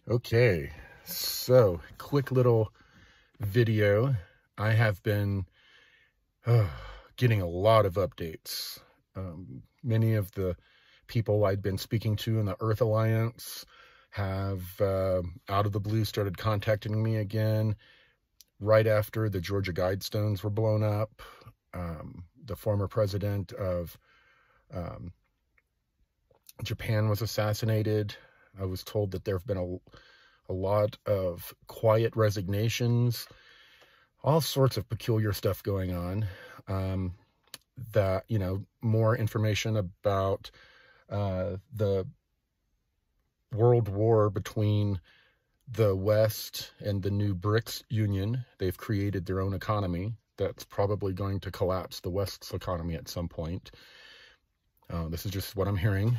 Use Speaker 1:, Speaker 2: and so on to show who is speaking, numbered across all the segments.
Speaker 1: Okay, so quick little video. I have been getting a lot of updates. Many of the people I'd been speaking to in the Earth Alliance have, out of the blue, started contacting me again right after the Georgia Guidestones were blown up. The former president of Japan was assassinated. I was told that there have been a lot of quiet resignations, all sorts of peculiar stuff going on. That, more information about the world war between the West and the new BRICS Union. They've created their own economy that's probably going to collapse the West's economy at some point. This is just what I'm hearing.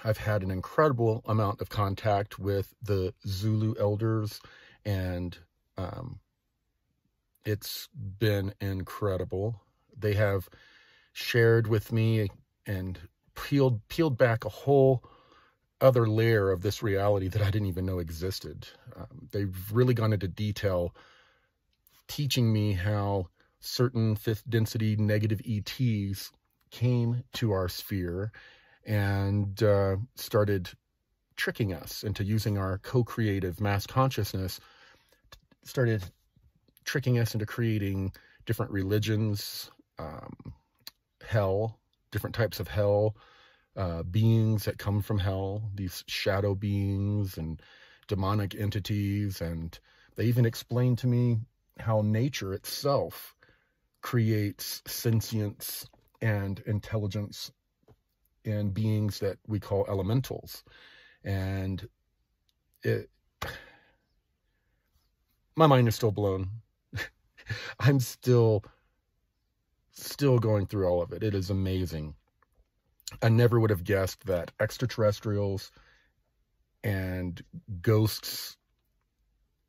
Speaker 1: I've had an incredible amount of contact with the Zulu elders, and it's been incredible. They have shared with me and peeled back a whole other layer of this reality that I didn't even know existed. They've really gone into detail teaching me how certain fifth density negative ETs came to our sphere and started tricking us into using our co-creative mass consciousness, started tricking us into creating different religions, hell, different types of hell, beings that come from hell, these shadow beings and demonic entities. And they even explained to me how nature itself creates sentience and intelligence in beings that we call elementals. And my mind is still blown. I'm still going through all of it. It is amazing. I never would have guessed that extraterrestrials and ghosts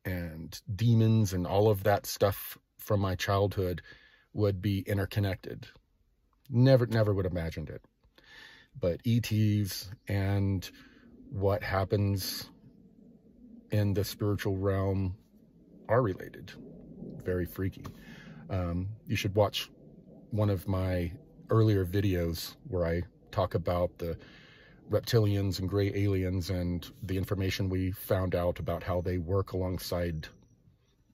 Speaker 1: and demons and all of that stuff from my childhood would be interconnected. Never would have imagined it. But ETs and what happens in the spiritual realm are related. Very freaky. You should watch one of my earlier videos where I talk about the reptilians and gray aliens and the information we found out about how they work alongside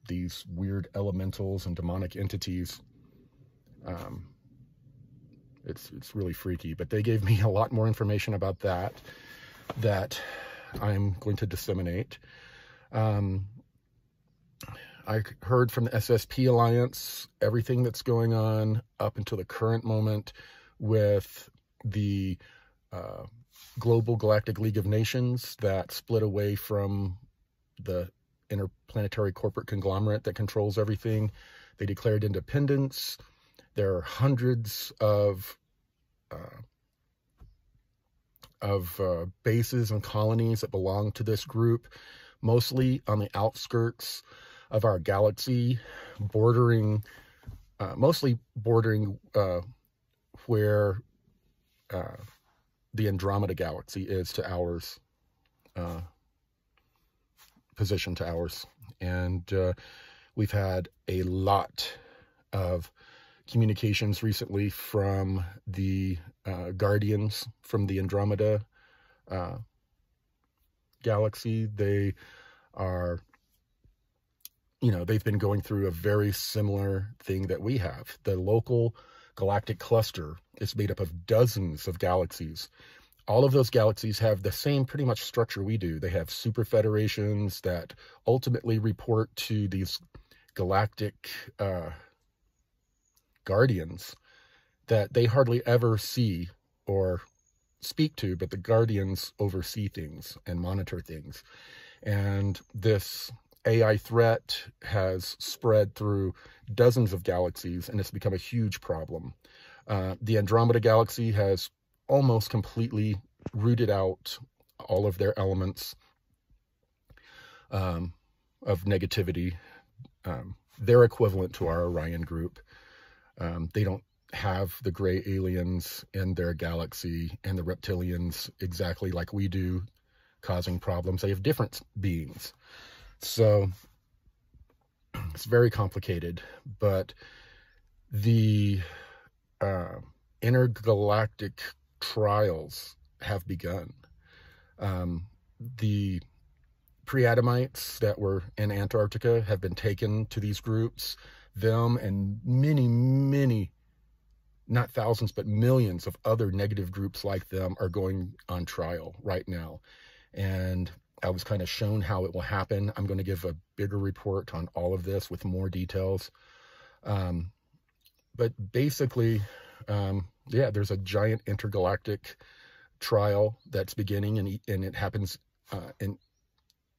Speaker 1: these weird elementals and demonic entities. It's really freaky, but they gave me a lot more information about that I'm going to disseminate. I heard from the SSP Alliance everything that's going on up until the current moment with the Global Galactic League of Nations that split away from the interplanetary corporate conglomerate that controls everything. They declared independence. There are hundreds of bases and colonies that belong to this group, mostly on the outskirts of our galaxy, mostly bordering where the Andromeda galaxy is to ours, position to ours. And we've had a lot of communications recently from the Guardians from the Andromeda galaxy. They are, they've been going through a very similar thing that we have. The local galactic cluster is made up of dozens of galaxies. All of those galaxies have the same pretty much structure we do. They have super federations that ultimately report to these galactic guardians that they hardly ever see or speak to, but the guardians oversee things and monitor things. And this AI threat has spread through dozens of galaxies, and it's become a huge problem. The Andromeda galaxy has almost completely rooted out all of their elements of negativity. They're equivalent to our Orion group. They don't have the gray aliens in their galaxy and the reptilians exactly like we do, causing problems. They have different beings. So it's very complicated, but the intergalactic trials have begun. The pre-Adamites that were in Antarctica have been taken to these groups. Them and many, not thousands, but millions of other negative groups like them are going on trial right now. And I was kind of shown how it will happen. I'm going to give a bigger report on all of this with more details. But basically, yeah, there's a giant intergalactic trial that's beginning, and it happens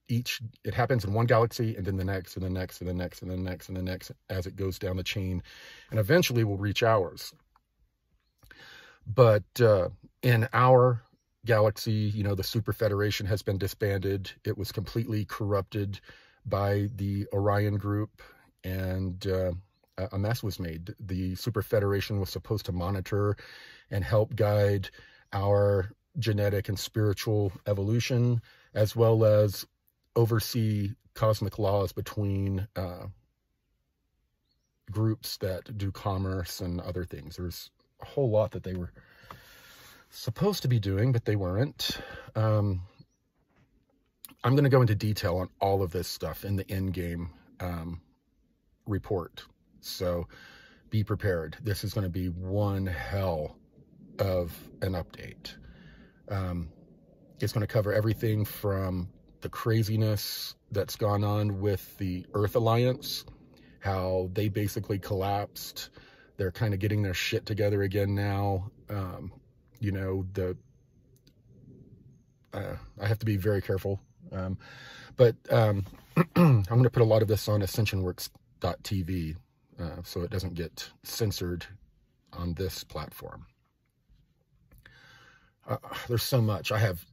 Speaker 1: it happens in one galaxy, and then the next, and the next, and the next, and the next, and the next, as it goes down the chain, and eventually will reach ours. But in our galaxy, the Super Federation has been disbanded. It was completely corrupted by the Orion group, and a mess was made. The Super Federation was supposed to monitor and help guide our genetic and spiritual evolution, as well as oversee cosmic laws between groups that do commerce and other things. There's a whole lot that they were supposed to be doing, but they weren't. I'm going to go into detail on all of this stuff in the endgame report. So be prepared. This is going to be one hell of an update. It's going to cover everything from the craziness that's gone on with the Earth Alliance, how they basically collapsed. They're kind of getting their shit together again now. I have to be very careful. But I'm going to put a lot of this on ascensionworks.tv so it doesn't get censored on this platform. There's so much. I have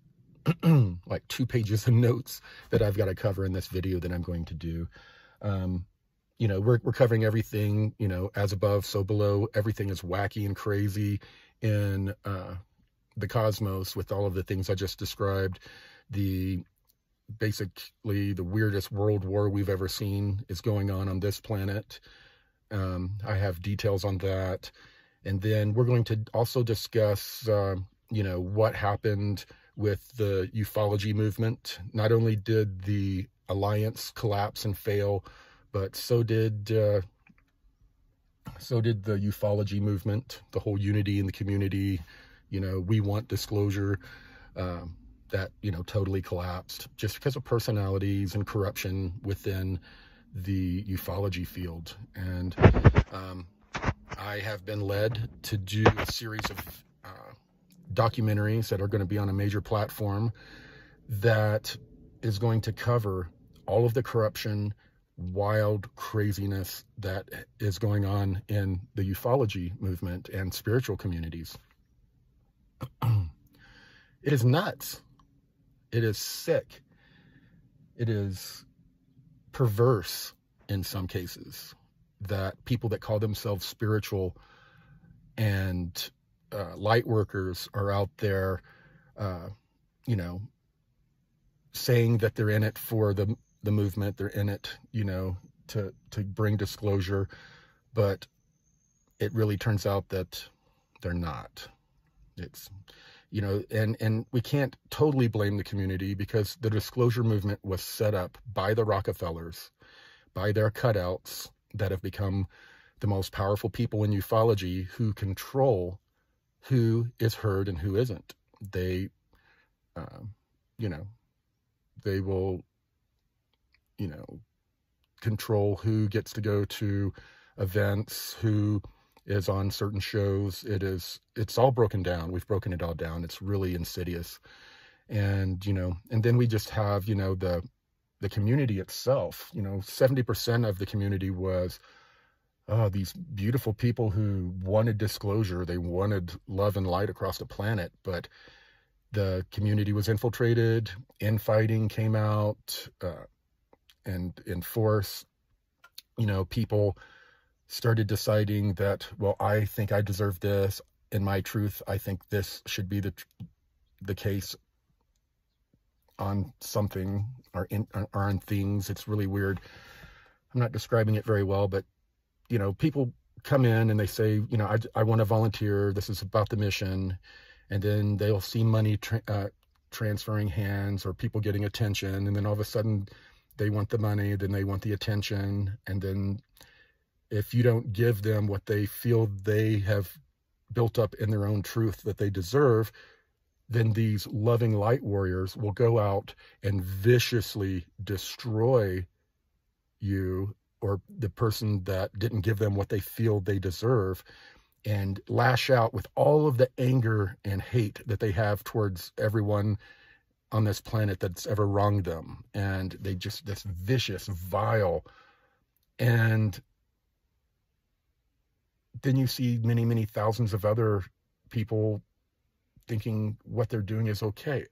Speaker 1: like 2 pages of notes that I've got to cover in this video that I'm going to do. We're covering everything, as above, so below. Everything is wacky and crazy in the cosmos with all of the things I just described. Basically the weirdest world war we've ever seen is going on this planet. I have details on that. And then we're going to also discuss, what happened with the ufology movement. Not only did the alliance collapse and fail, but so did the ufology movement, the whole unity in the community. We want disclosure, that, totally collapsed just because of personalities and corruption within the ufology field. And I have been led to do a series of documentaries that are going to be on a major platform that is going to cover all of the corruption, wild craziness that is going on in the ufology movement and spiritual communities. It is nuts. It is sick. It is perverse in some cases that people that call themselves spiritual and light workers are out there, saying that they're in it for the movement. They're in it, to bring disclosure, but it really turns out that they're not. It's, and we can't totally blame the community, because the disclosure movement was set up by the Rockefellers, by their cutouts that have become the most powerful people in ufology, who control who is heard and who isn't. They, they will, control who gets to go to events, who is on certain shows. It's all broken down. We've broken it all down. It's really insidious. And, and then we just have, the community itself. 70% of the community was these beautiful people who wanted disclosure. They wanted love and light across the planet, but the community was infiltrated. Infighting came out, and in force, people started deciding that, well, I think I deserve this. In my truth, I think this should be the case on something or on things. It's really weird. I'm not describing it very well, but, you know, people come in and they say, you know, I want to volunteer. This is about the mission. And then they'll see money transferring hands or people getting attention. And then all of a sudden they want the money, then they want the attention. And then if you don't give them what they feel they have built up in their own truth that they deserve, then these loving light warriors will go out and viciously destroy you or the person that didn't give them what they feel they deserve, and lash out with all of the anger and hate that they have towards everyone on this planet that's ever wronged them. And they just, this vicious, vile. And then you see many, many thousands of other people thinking what they're doing is okay.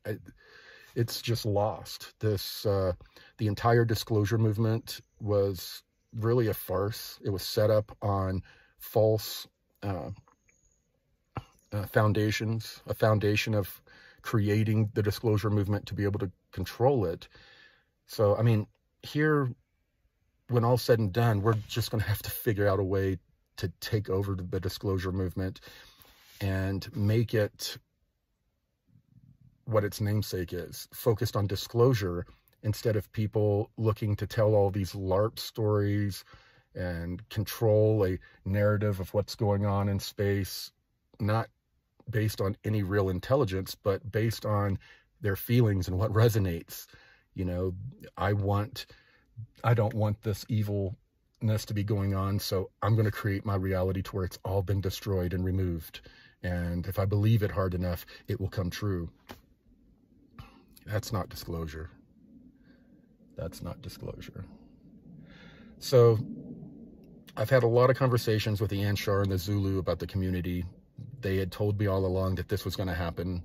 Speaker 1: It's just lost. This, the entire disclosure movement was really a farce. It was set up on false foundations, a foundation of creating the disclosure movement to be able to control it. So, I mean, here, when all's said and done, we're just going to have to figure out a way to take over the disclosure movement and make it what its namesake is, focused on disclosure instead of people looking to tell all these LARP stories and control a narrative of what's going on in space, not based on any real intelligence, but based on their feelings and what resonates. You know, I don't want this evilness to be going on, so I'm going to create my reality to where it's all been destroyed and removed. And if I believe it hard enough, it will come true. That's not disclosure. That's not disclosure. So I've had a lot of conversations with the Anshar and the Zulu about the community. They had told me all along that this was going to happen.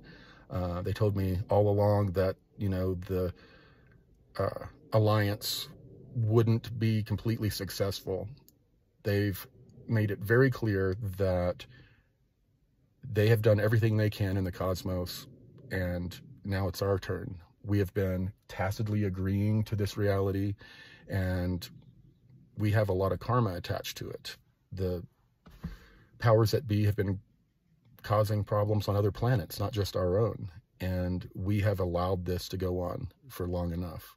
Speaker 1: They told me all along that, you know, the alliance wouldn't be completely successful. They've made it very clear that they have done everything they can in the cosmos, and now it's our turn. We have been tacitly agreeing to this reality, and we have a lot of karma attached to it. The powers that be have been causing problems on other planets, not just our own, and we have allowed this to go on for long enough.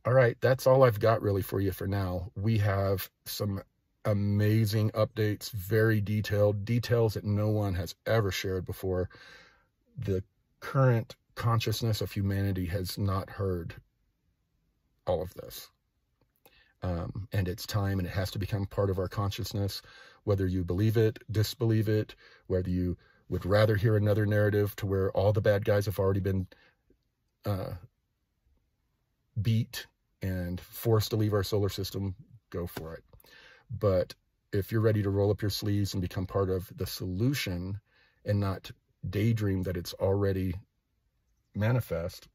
Speaker 1: All right, that's all I've got really for you for now. We have some amazing updates, very detailed, details that no one has ever shared before. The current consciousness of humanity has not heard all of this. And it's time, and it has to become part of our consciousness, whether you believe it, disbelieve it, whether you would rather hear another narrative to where all the bad guys have already been beat and forced to leave our solar system, go for it. But if you're ready to roll up your sleeves and become part of the solution and not daydream that it's already manifest,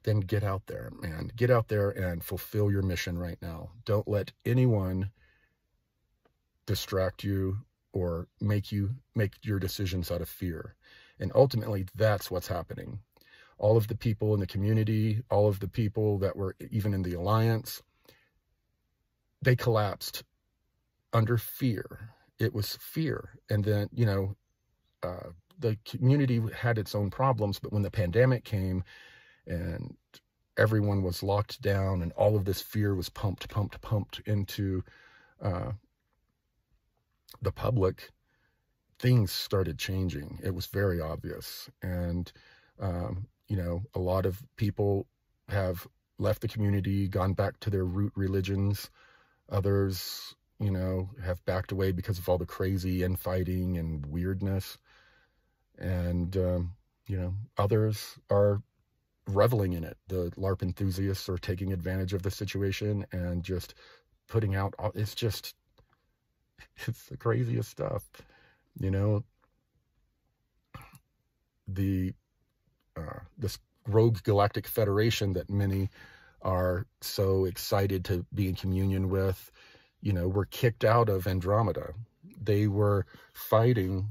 Speaker 1: then get out there, man. Get out there and fulfill your mission right now. Don't let anyone distract you or make your decisions out of fear. And ultimately, that's what's happening. All of the people in the community, all of the people that were even in the alliance, they collapsed under fear. It was fear. And then, you know, the community had its own problems, but when the pandemic came and everyone was locked down and all of this fear was pumped into the public, things started changing. It was very obvious. And, you know, a lot of people have left the community, gone back to their root religions. Others, you know, have backed away because of all the crazy infighting and weirdness. And, you know, others are reveling in it. The LARP enthusiasts are taking advantage of the situation and just putting out, it's the craziest stuff. You know, this rogue galactic federation that many are so excited to be in communion with, were kicked out of Andromeda. They were fighting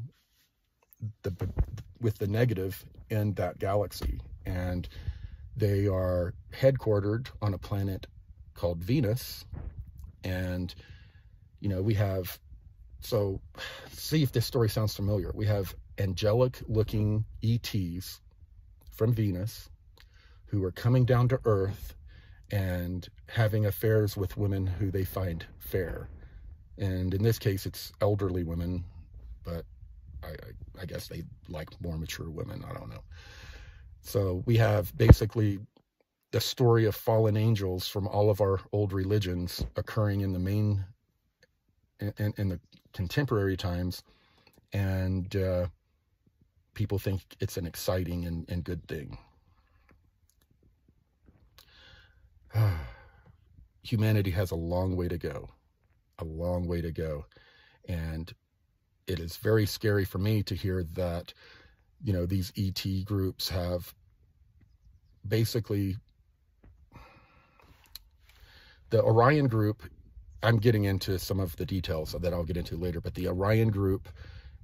Speaker 1: with the negative in that galaxy, and they are headquartered on a planet called Venus. And we have, so see if this story sounds familiar. We have angelic looking ETs from Venus who are coming down to Earth and having affairs with women who they find fair. And in this case, it's elderly women, but I guess they like more mature women. I don't know. So we have basically the story of fallen angels from all of our old religions occurring in the contemporary times, and people think it's an exciting and good thing. Humanity has a long way to go, and it is very scary for me to hear that, these ET groups have basically, the Orion group, I'm getting into some of the details that I'll get into later, but the Orion group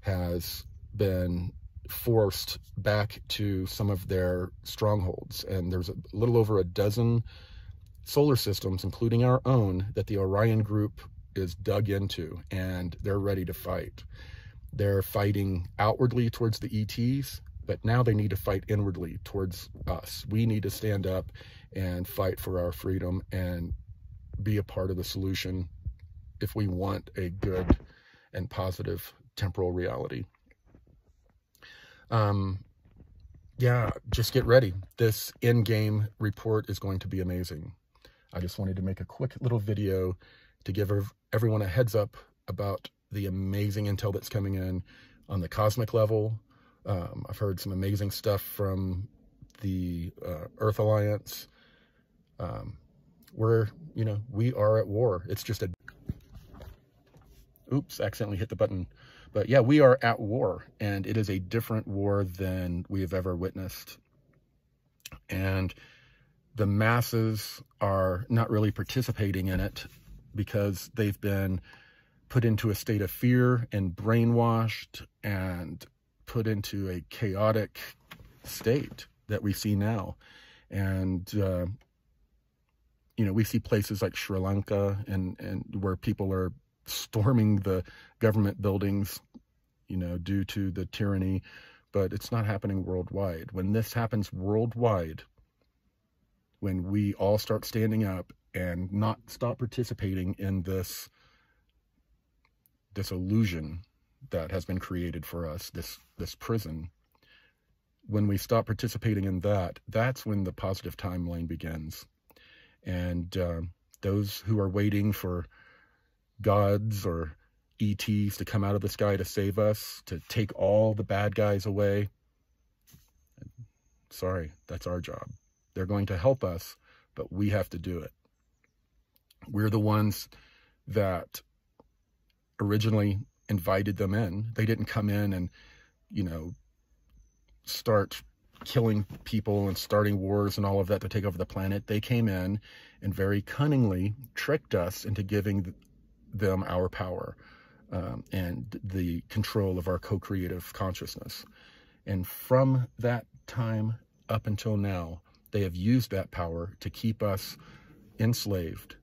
Speaker 1: has been forced back to some of their strongholds, and there's a little over a dozen solar systems, including our own, that the Orion group is dug into, and they're ready to fight. They're fighting outwardly towards the ETs, but now they need to fight inwardly towards us. We need to stand up and fight for our freedom and be a part of the solution if we want a good and positive temporal reality. Yeah, just get ready. This in-game report is going to be amazing. I just wanted to make a quick little video to give everyone a heads up about the amazing intel that's coming in on the cosmic level. I've heard some amazing stuff from the Earth Alliance. We are at war. It's just oops, accidentally hit the button. But yeah, we are at war, and it is a different war than we have ever witnessed. And the masses are not really participating in it because they've been put into a state of fear and brainwashed and put into a chaotic state that we see now. And, we see places like Sri Lanka and where people are storming the government buildings, due to the tyranny, but it's not happening worldwide. When this happens worldwide, when we all start standing up and not stop participating in this illusion that has been created for us, this prison, when we stop participating in that, that's when the positive timeline begins. And those who are waiting for gods or ETs to come out of the sky to save us, to take all the bad guys away, sorry, that's our job. They're going to help us, but we have to do it. We're the ones that originally invited them in. They didn't come in and, start killing people and starting wars and all of that to take over the planet. They came in and very cunningly tricked us into giving them our power and the control of our co-creative consciousness. And from that time up until now, they have used that power to keep us enslaved,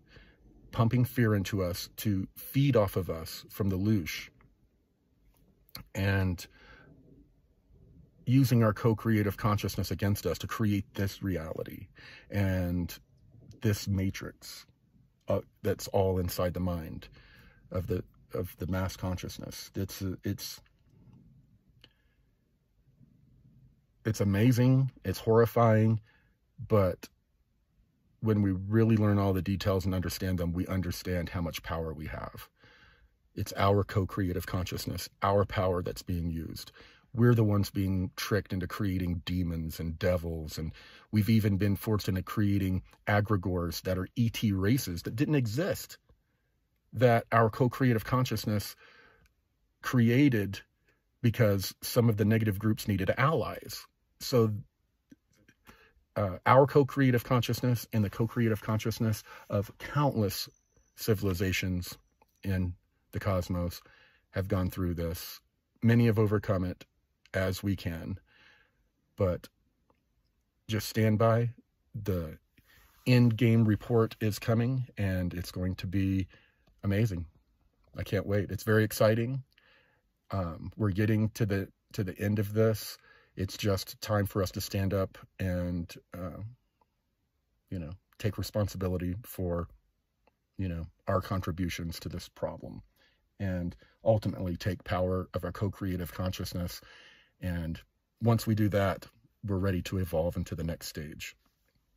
Speaker 1: pumping fear into us to feed off of us from the loosh, and using our co-creative consciousness against us to create this reality and this matrix that's all inside the mind of the mass consciousness. It's amazing, it's horrifying, but when we really learn all the details and understand them, we understand how much power we have. It's our co-creative consciousness, our power that's being used. We're the ones being tricked into creating demons and devils, and we've even been forced into creating egregores that are ET races that didn't exist, that our co-creative consciousness created because some of the negative groups needed allies. So our co-creative consciousness and the co-creative consciousness of countless civilizations in the cosmos have gone through this. Many have overcome it as we can, but just stand by. The end game report is coming, and it's going to be amazing. I can't wait. It's very exciting. We're getting to the end of this. It's just time for us to stand up and, take responsibility for, our contributions to this problem, and ultimately take power of our co-creative consciousness. And once we do that, we're ready to evolve into the next stage.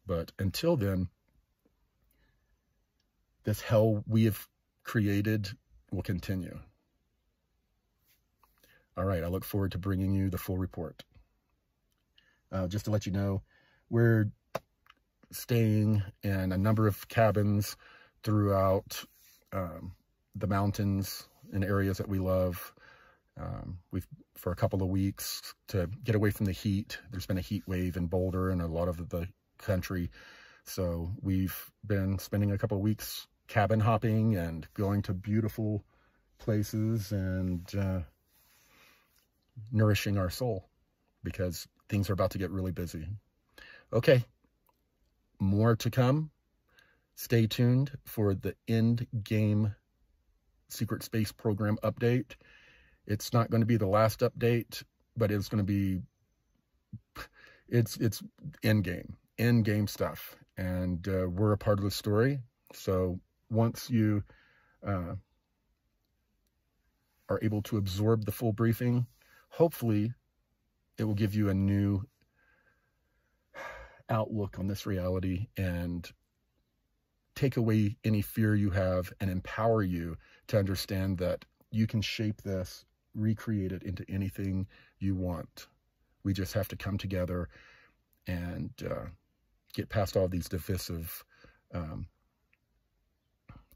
Speaker 1: But until then, this hell we have created will continue. All right, I look forward to bringing you the full report. Just to let you know, we're staying in a number of cabins throughout the mountains in areas that we love. For a couple of weeks to get away from the heat. There's been a heat wave in Boulder and a lot of the country. So we've been spending a couple of weeks cabin hopping and going to beautiful places and nourishing our soul, because things are about to get really busy. Okay, more to come. Stay tuned for the end game secret space program update. It's not going to be the last update, but it's going to be, it's end game stuff. And we're a part of the story. So once you are able to absorb the full briefing, hopefully it will give you a new outlook on this reality and take away any fear you have and empower you to understand that you can shape this, recreate it into anything you want. We just have to come together and get past all these divisive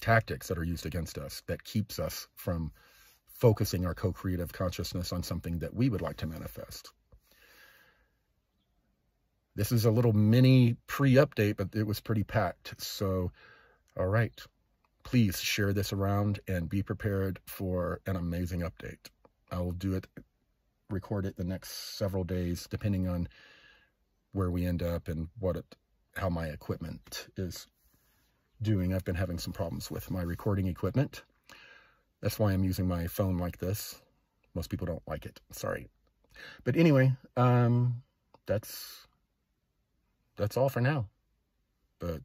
Speaker 1: tactics that are used against us that keeps us from focusing our co-creative consciousness on something that we would like to manifest. This is a little mini pre-update, but it was pretty packed. So, all right, please share this around and be prepared for an amazing update. I will record it the next several days, depending on where we end up and how my equipment is doing. I've been having some problems with my recording equipment. That's why I'm using my phone like this. Most people don't like it. Sorry. But anyway, that's all for now. But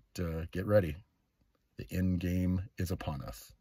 Speaker 1: get ready. The end game is upon us.